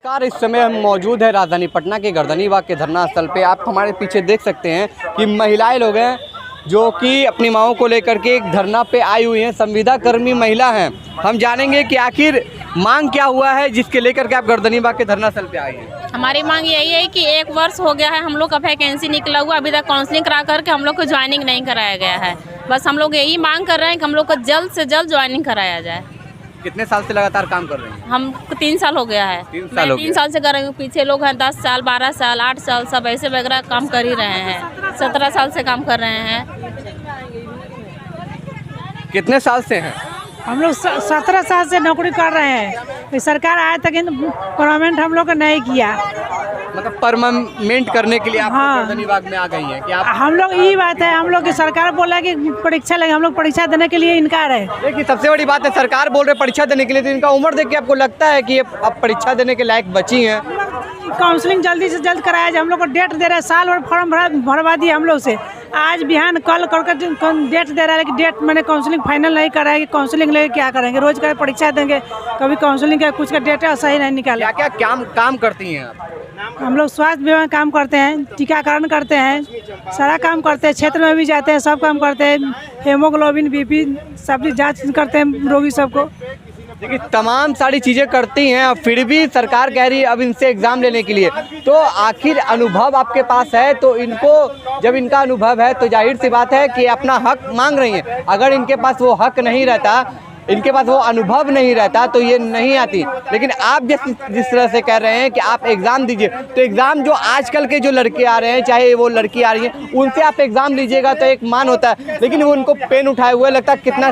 Car इस समय हम मौजूद है राजधानी पटना के गर्दनीबाग के धरना स्थल पे। आप हमारे पीछे देख सकते हैं कि महिलाएं लोग हैं जो कि अपनी मांगों को लेकर के एक धरना पे आई हुई हैं। संविदा कर्मी महिला हैं। हम जानेंगे कि आखिर मांग क्या हुआ है जिसके लेकर के आप गर्दनीबाग के धरना स्थल पे आई हैं। हमारी मांग यही है कि 1 वर्ष हो गया है हम लोग का वैकेंसी निकला हुआ, अभी तक काउंसलिंग करा करके हम लोग को ज्वाइनिंग नहीं कराया गया है। बस हम लोग यही मांग कर रहे हैं कि हम लोग को जल्द से जल्द ज्वाइनिंग कराया जाए। कितने साल से लगातार काम कर रहे हैं? हम 3 साल हो गया है। 3 साल से कर रहे हैं। पीछे लोग हैं 10 साल 12 साल 8 साल सब ऐसे वगैरह काम कर ही रहे हैं। 17 साल से काम कर रहे हैं। कितने साल से हैं? हम लोग 17 साल से नौकरी कर रहे हैं। सरकार आए तक परमानेंट हम लोग को नहीं किया। मतलब परमानेंट करने के लिए आप गर्दनीबाग में आ गई हैं कि आप? हम लोग यही बात है, हम लोग की सरकार बोला कि परीक्षा लगे, हम लोग परीक्षा देने के लिए इनकार है। देखिए सबसे बड़ी बात है सरकार बोल रहे परीक्षा देने के लिए, तो इनका उम्र देख के आपको लगता है कि अब परीक्षा देने के लायक बची हैं? काउंसलिंग जल्दी से जल्द कराया जाए। हम लोग को डेट दे रहे हैं, साल भर फॉर्म भरवा दिए हम लोग से। आज बिहान कल करके डेट दे रहा है कि डेट मैंने काउंसलिंग फाइनल नहीं करा है कि काउंसलिंग लेके क्या करेंगे। रोज का परीक्षा देंगे, कभी काउंसलिंग का कुछ का डेट सही नहीं निकाला। क्या क्या काम करती हैं आप? हम लोग स्वास्थ्य विभाग काम करते हैं, टीकाकरण करते हैं, सारा काम करते हैं, क्षेत्र में भी जाते हैं, सब काम करते हैं। हेमोग्लोबिन बीपी सब जाँच करते हैं रोगी सबको। देखिए तमाम सारी चीज़ें करती हैं और फिर भी सरकार कह रही है अब इनसे एग्ज़ाम लेने के लिए। तो आखिर अनुभव आपके पास है, तो इनको जब इनका अनुभव है तो जाहिर सी बात है कि अपना हक मांग रही हैं। अगर इनके पास वो हक नहीं रहता, इनके पास वो अनुभव नहीं रहता तो ये नहीं आती। लेकिन आप जिस तरह से कह रहे हैं कि आप एग्ज़ाम दीजिए, तो एग्ज़ाम जो आजकल के जो लड़के आ रहे हैं चाहे वो लड़की आ रही है उनसे आप एग्ज़ाम लीजिएगा तो एक मान होता है। लेकिन वो उनको पेन उठाए हुए लगता है कितना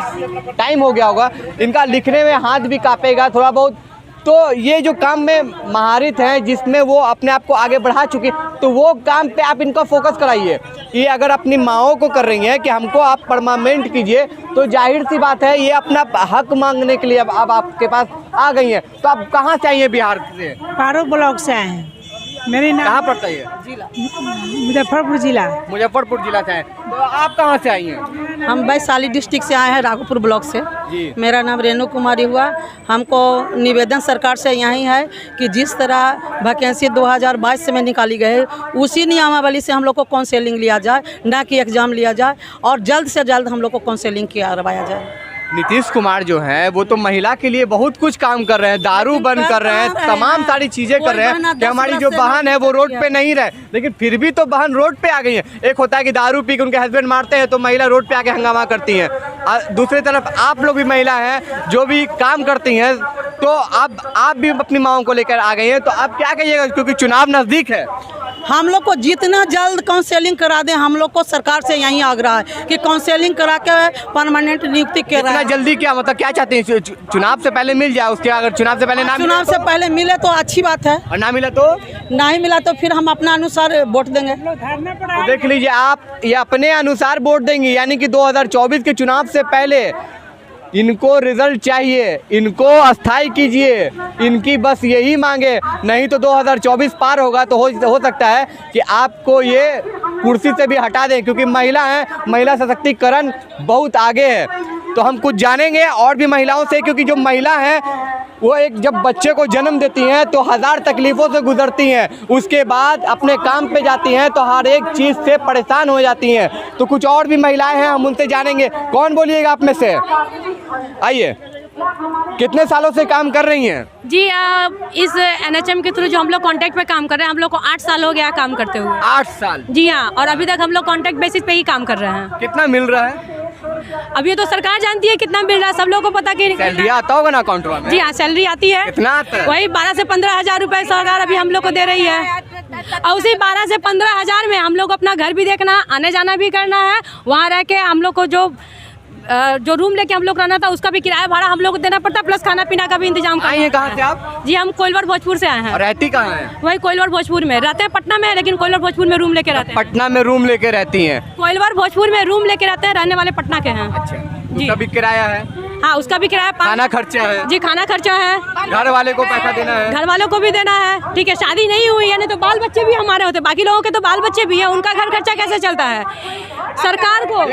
टाइम हो गया होगा, इनका लिखने में हाथ भी काँपेगा थोड़ा बहुत। तो ये जो काम में महारत हैं जिसमें वो अपने आप को आगे बढ़ा चुकी, तो वो काम पे आप इनका फोकस कराइए। ये अगर अपनी माँओं को कर रही हैं कि हमको आप परमानेंट कीजिए, तो जाहिर सी बात है ये अपना हक मांगने के लिए अब आपके पास आ गई हैं। तो आप कहाँ से आई हैं? बिहार से? फारूक ब्लॉक से आए हैं। मेरी नाम कहाँ पड़ता है ये? मुजफ्फरपुर जिला। मुजफ्फरपुर जिला से हैं। तो आप कहाँ से आई हैं? हम वैशाली डिस्ट्रिक्ट से आए हैं, राघोपुर ब्लॉक से। जी। मेरा नाम रेणु कुमारी हुआ। हमको निवेदन सरकार से यही है कि जिस तरह वैकेंसी 2022 में निकाली गई उसी नियमावली से हम लोग को काउंसलिंग लिया जाए, ना कि एग्ज़ाम लिया जाए, और जल्द से जल्द हम लोग को काउंसलिंग करवाया जाए। नीतीश कुमार जो हैं वो तो महिला के लिए बहुत कुछ काम कर रहे हैं, दारू बंद कर रहे हैं, तमाम सारी चीज़ें कर रहे हैं कि हमारी जो बहन है वो रोड पे नहीं रहे। लेकिन फिर भी तो बहन रोड पे आ गई है। एक होता है कि दारू पी के उनके हस्बैंड मारते हैं तो महिला रोड पे आके हंगामा करती हैं। दूसरी तरफ आप लोग भी महिला हैं जो भी काम करती हैं, तो अब आप भी अपनी मांगों को लेकर आ गई हैं। तो आप क्या कहिएगा क्योंकि चुनाव नज़दीक है? हम लोग को जितना जल्द काउंसलिंग करा दें, हम लोग को सरकार से यही आग्रह है कि काउंसलिंग करा के परमानेंट नियुक्ति करा। जल्दी क्या मतलब क्या चाहते हैं? चुनाव से पहले मिल जाए, उसके अगर चुनाव से पहले ना मिले, चुनाव से पहले मिले तो अच्छी बात है, और ना मिला तो नहीं मिला तो फिर हम अपना अनुसार वोट देंगे। तो देख लीजिए आप ये अपने अनुसार वोट देंगे, यानी कि 2024 के चुनाव से पहले इनको रिजल्ट चाहिए, इनको अस्थाई कीजिए, इनकी बस यही मांगे। नहीं तो 2024 पार होगा तो हो सकता है कि आपको ये कुर्सी से भी हटा दें, क्योंकि महिला हैं, महिला सशक्तिकरण बहुत आगे है। तो हम कुछ जानेंगे और भी महिलाओं से, क्योंकि जो महिला हैं वो एक जब बच्चे को जन्म देती हैं तो 1000 तकलीफ़ों से गुजरती हैं, उसके बाद अपने काम पे जाती हैं तो हर एक चीज़ से परेशान हो जाती हैं। तो कुछ और भी महिलाएं हैं, हम उनसे जानेंगे। कौन बोलिएगा आप में से? आइए, कितने सालों से काम कर रही हैं? जी इस NHM के थ्रू जो हम लोग कॉन्ट्रैक्ट पे काम कर रहे हैं, हम लोग को 8 साल हो गया काम करते हुए। 8 साल? जी हाँ, और अभी तक हम लोग कॉन्ट्रैक्ट बेसिस पे ही काम कर रहे हैं। कितना मिल रहा है? अभी तो सरकार जानती है कितना मिल रहा है, सब लोगों को पता कि सैलरी आता होगा ना अकाउंट में? जी हाँ, सैलरी आती है। कितना आता है? वही 12 से 15 हज़ार रुपये सरकार अभी हम लोग को दे रही है। और उसी 12 से 15 हज़ार में हम लोग अपना घर भी देखना, आने जाना भी करना है। वहाँ रह के हम लोग को जो रूम लेके हम लोग रहना था उसका भी किराया भाड़ा हम लोग को देना पड़ता, प्लस खाना पीना का भी इंतजाम करना। आए हैं कहाँ से आप? जी हम कोइलवर भोजपुर से आए हैं। और रहती कहाँ हैं? वही कोइलवर भोजपुर में रहते हैं, पटना में, लेकिन कोइलवर भोजपुर में रूम लेके रहते हैं। पटना में रूम लेके रहती हैं? कोइलवर भोजपुर में रूम लेके रहते हैं, रहने वाले पटना के हैं। अच्छा, उसका भी किराया है? हाँ, उसका भी किराया, खाना खर्चा है? जी खाना खर्चा है, घर वाले को पैसा देना है, घर वालों को भी देना है। ठीक है, शादी नहीं हुई है, नहीं तो बाल बच्चे भी हमारे होते, बाकी लोगों के तो बाल बच्चे भी है, उनका घर खर्चा कैसे चलता है? सरकार को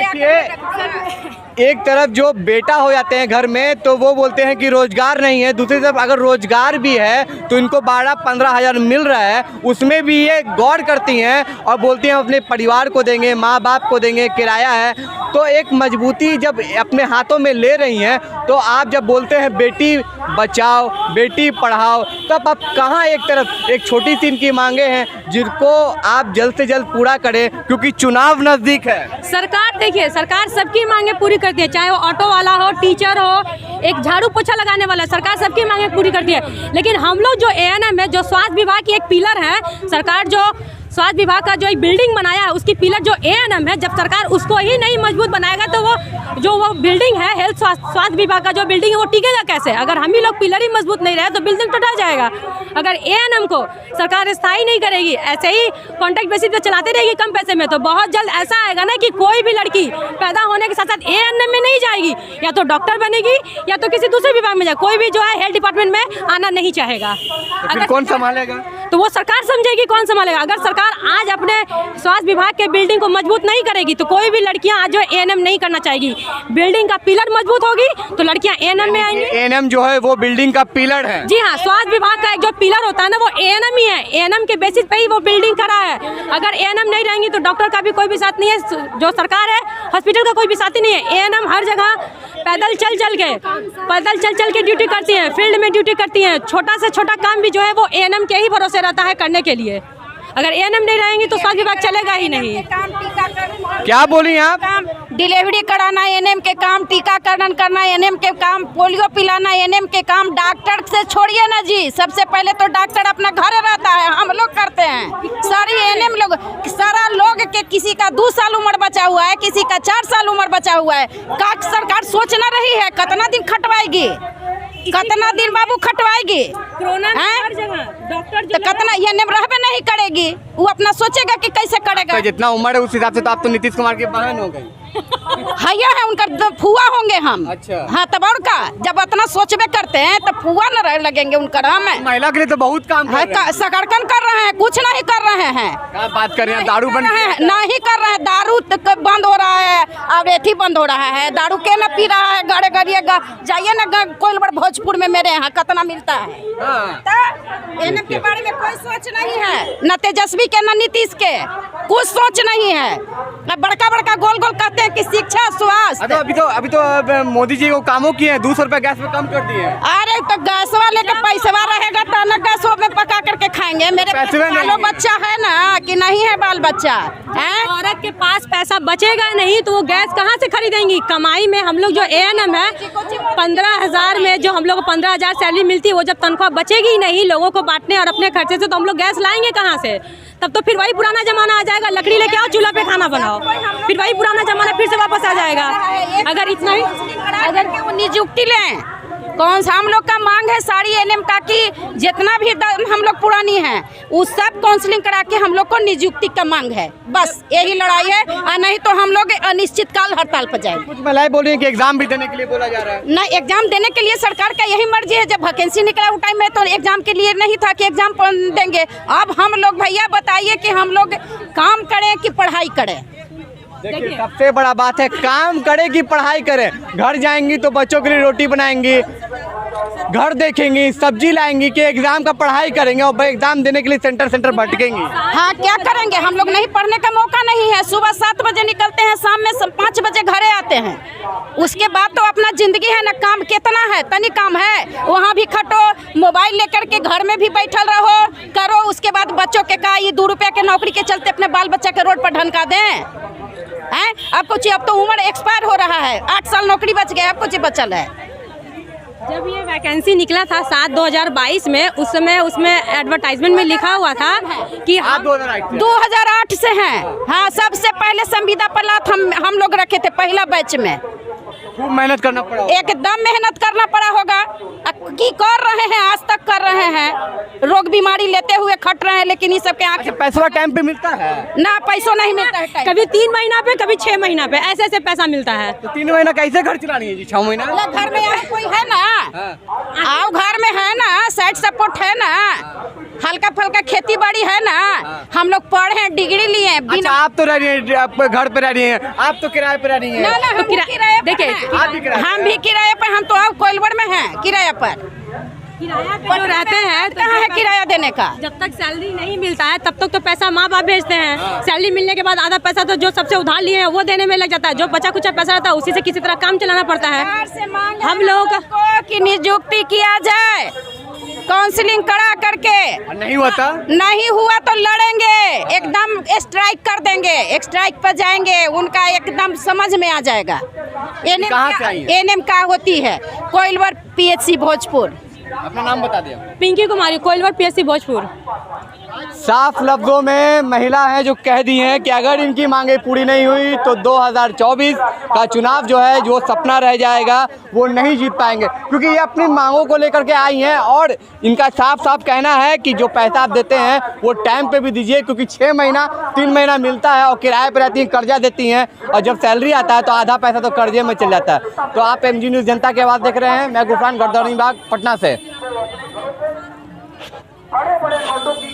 एक तरफ जो बेटा हो जाते हैं घर में तो वो बोलते हैं कि रोजगार नहीं है, दूसरी तरफ अगर रोजगार भी है तो इनको 12-15 हज़ार मिल रहा है, उसमें भी ये गौर करती हैं और बोलती हैं अपने परिवार को देंगे, माँ बाप को देंगे, किराया है। तो एक मजबूती जब अपने हाथों में ले रही हैं तो आप जब बोलते हैं बेटी बचाओ बेटी पढ़ाओ, तब आप कहाँ एक तरफ एक छोटी सी इनकी मांगे हैं जिनको आप जल्द से जल्द पूरा करें क्योंकि चुनाव नज़दीक है। सरकार देखिए, सरकार सबकी मांगे पूरी करती है, चाहे वो ऑटो वाला हो, टीचर हो, एक झाड़ू पोछा लगाने वाला, सरकार सबकी मांगे पूरी करती है। लेकिन हम लोग जो एएनएम है, जो स्वास्थ्य विभाग की एक पिलर है, सरकार जो स्वास्थ्य विभाग का जो एक बिल्डिंग बनाया है उसकी पिलर जो एएनएम है, जब सरकार उसको ही नहीं मजबूत बनाएगा तो वो बिल्डिंग है हेल्थ स्वास्थ्य विभाग का जो बिल्डिंग है वो टिकेगा कैसे? अगर हम ही लोग पिलर ही मजबूत नहीं रहे तो बिल्डिंग टूटा जाएगा। अगर एएनएम को सरकार स्थायी नहीं करेगी, ऐसे ही कॉन्ट्रैक्ट बेसिस पे चलाते रहेगी कम पैसे में, तो बहुत जल्द ऐसा आएगा ना कि कोई भी लड़की पैदा होने के साथ साथ एएनएम में नहीं जाएगी, या तो डॉक्टर बनेगी या तो किसी दूसरे विभाग में जाएगी, कोई भी जो है हेल्थ डिपार्टमेंट में आना नहीं चाहेगा। अगर कौन संभालेगा? तो वो सरकार समझेगी कौन संभालेगा। अगर सरकार आज अपने स्वास्थ्य विभाग के बिल्डिंग को मजबूत नहीं करेगी तो कोई भी लड़कियां आज जो एएनएम नहीं करना चाहेगी। बिल्डिंग का पिलर मजबूत होगी तो लड़कियां एएनएम में आएंगी। एएनएम जो है वो बिल्डिंग का पिलर है। जी हाँ, स्वास्थ्य विभाग का एक जो पिलर होता है ना वो एएनएम ही है, एएनएम के बेसिस पे ही वो बिल्डिंग करा है। अगर एएनएम नहीं रहेंगी तो डॉक्टर का भी कोई भी साथ नहीं है, जो सरकार है हॉस्पिटल का कोई भी साथी नहीं है। एएनएम हर जगह पैदल चल के ड्यूटी करती हैं, फील्ड में ड्यूटी करती हैं, छोटा से छोटा काम भी जो है वो एएनएम के ही भरोसे रहता है करने के लिए। अगर एएनएम नहीं रहेंगी तो स्वास्थ्य विभाग चलेगा ही नहीं। क्या बोली आप? डिलीवरी कराना एएनएम के काम, टीकाकरण करना एएनएम के काम, पोलियो पिलाना एएनएम के काम। डॉक्टर से छोड़िए ना जी, सबसे पहले तो डॉक्टर अपना घर रहता है, हम लोग करते हैं। सारी एएनएम लोग, सारा लोग के किसी का 2 साल उम्र बचा हुआ है, किसी का 4 साल उम्र बचा हुआ है। का सरकार सोच ना रही है कितना दिन खटवाएगी, कितना दिन बाबू खटवाएगी? कोरोना में हर जगह डॉक्टर तो कितना एएनएम रहबे नहीं करेगी, वो अपना सोचेगा कि कैसे करेगा। जितना उम्र है उस हिसाब से तो आप तो नीतीश कुमार की बहन हो गई। भैया है उनका, फुआ होंगे हम। अच्छा। हाँ, तब और का जब इतना सोचबे करते हैं तो फुआ न रह लगेंगे उनका। हम महिला के लिए तो बहुत काम कर रहे हैं। सकड़कन कर रहे हैं, कुछ नहीं कर रहे हैं। क्या बात कर रहे हैं? दारू बंद नहीं कर रहे हैं, दारू बंद हो रहा है, अब एथी बंद हो रहा है, दारू के न पी रहा है। गड़े गरिएगा जाइए ना कोइलवर भोजपुर में, मेरे यहाँ कितना मिलता है। एएनएम के बारे में कोई सोच नहीं है, न तेजस्वी के न नीतीश के, कुछ सोच नहीं है। बड़का बड़का गोल गोल कहते हैं कि शिक्षा स्वास्थ्य। अभी तो मोदी जी को कामों किए हैं, 200 रुपए गैस में कम कर दिए। अरे तो गैसवा लेके पैसवा रहेगा तो न गैसवा में पका करके खाएंगे। मेरे बालो बच्चा है ना कि नहीं है बाल बच्चा है? औरत के पास पैसा बचेगा नहीं तो वो गैस कहाँ से खरीदेंगी? कमाई में हम लोग जो एएनएम है 15,000 में जो हम लोग को 15,000 सैलरी मिलती है, वो जब तनख्वाह बचेगी नहीं लोगों को बांटने और अपने खर्चे से, तो हम लोग गैस लाएंगे कहाँ से? तब तो फिर वही पुराना जमाना आ जाएगा, लकड़ी लेके आओ चूल्हा पे खाना बनाओ, फिर वही पुराना जमाना फिर से वापस आ जाएगा। अगर इतना ही अगर नियुक्ति लें, कौन सा हम लोग का मांग है सारी एएनएम का कि जितना भी हम लोग पुरानी हैं उस सब काउंसलिंग करा के हम लोग को नियुक्ति का मांग है। बस यही लड़ाई है, और नहीं तो हम लोग अनिश्चित काल हड़ताल पर जाएंगे। कुछ महिलाएं बोल रही हैं कि एग्जाम भी देने के लिए बोला जा रहा है। नहीं, एग्जाम देने के लिए सरकार का यही मर्जी है। जब वैकेंसी निकला उस टाइम में तो एग्जाम के लिए नहीं था कि एग्जाम देंगे। अब हम लोग भैया बताइए कि हम लोग काम करें कि पढ़ाई करें? देखिए सबसे बड़ा बात है काम करे कि पढ़ाई करें। घर जाएंगी तो बच्चों के लिए रोटी बनाएंगी, घर देखेंगी, सब्जी लाएंगी कि एग्जाम का पढ़ाई करेंगे और एग्जाम देने के लिए सेंटर भटकेंगी। हाँ, क्या करेंगे? हम लोग नहीं पढ़ने का मौका नहीं है। सुबह 7 बजे निकलते हैं, शाम में 5 बजे घरे आते हैं। उसके बाद तो अपना जिंदगी है ना, काम कितना है, तनी काम है, वहाँ भी खटो, मोबाइल लेकर के घर में भी बैठल रहो करो। उसके बाद बच्चों के का ये 2 रुपया के नौकरी के चलते अपने बाल बच्चा के रोड पर ढनका दें हैं? अब कुछ, अब तो उम्र एक्सपायर हो रहा है, 8 साल नौकरी बच गया, अब कुछ बचल है। जब ये वैकेंसी निकला था 7/2022 में, उस समय उसमें एडवर्टाइजमेंट में लिखा हुआ था कि आप 2008 से हैं। हाँ, सबसे पहले संविदा पलाथ हम लोग रखे थे पहला बैच में। खूब मेहनत करना पड़ा, एकदम मेहनत करना पड़ा होगा। की कर रहे हैं, आज तक कर रहे हैं, रोग बीमारी लेते हुए खट रहे हैं, लेकिन ये सब के आंखें। पैसा टाइम पे मिलता है ना? पैसों नहीं मिलता है, कभी 3 महीना पे, कभी 6 महीना पे, ऐसे पैसा मिलता है। तो 3 महीना कैसे घर चलानी है जी? 6 महीना घर में कोई है ना? आओ, घर में है ना, साइड सपोर्ट है ना, हल्का फल्का खेती बाड़ी है ना, हम लोग पढ़े हैं, डिग्री लिए हैं। अच्छा, आप तो रह रही हैं, आप घर पे रह रही हैं, आप तो किराए पे रह रही हैं। ना ना, हम किराए पे देखिए, हैं। आप भी किराए पे हम भी किराए पर, हम तो अब कोइलवर में हैं किराया पर। किराया पे जो रहते हैं तो कहाँ है किराया देने का? जब तक सैलरी नहीं मिलता है तब तक तो पैसा माँ बाप भेजते हैं। सैलरी मिलने के बाद आधा पैसा तो जो सबसे उधार लिए हैं वो देने में लग जाता है। जो बचा कुचा पैसा रहता है उसी से किसी तरह काम चलाना पड़ता है। हम लोगों का की नियुक्ति किया जाए, काउंसलिंग करा करके। नहीं होता, नहीं हुआ तो लड़ेंगे, एकदम स्ट्राइक कर देंगे, स्ट्राइक पर जाएंगे, उनका एकदम समझ में आ जाएगा। कहाँ से आई हैं? एनएम का होती है कोइलवर पीएचसी भोजपुर। अपना नाम बता दिया। पिंकी कुमारी, कोइलवर पीएचसी भोजपुर। साफ लफ्जों में महिला हैं जो कह दी हैं कि अगर इनकी मांगे पूरी नहीं हुई तो 2024 का चुनाव जो है, जो सपना रह जाएगा, वो नहीं जीत पाएंगे, क्योंकि ये अपनी मांगों को लेकर के आई हैं। और इनका साफ साफ कहना है कि जो पैसा आप देते हैं वो टाइम पे भी दीजिए, क्योंकि 6 महीना 3 महीना मिलता है और किराए पर रहती हैं, कर्जा देती हैं, और जब सैलरी आता है तो आधा पैसा तो कर्जे में चल जाता है। तो आप MG न्यूज़ जनता की आवाज़ देख रहे हैं, मैं गुफरान गर्दौनी बाग पटना से।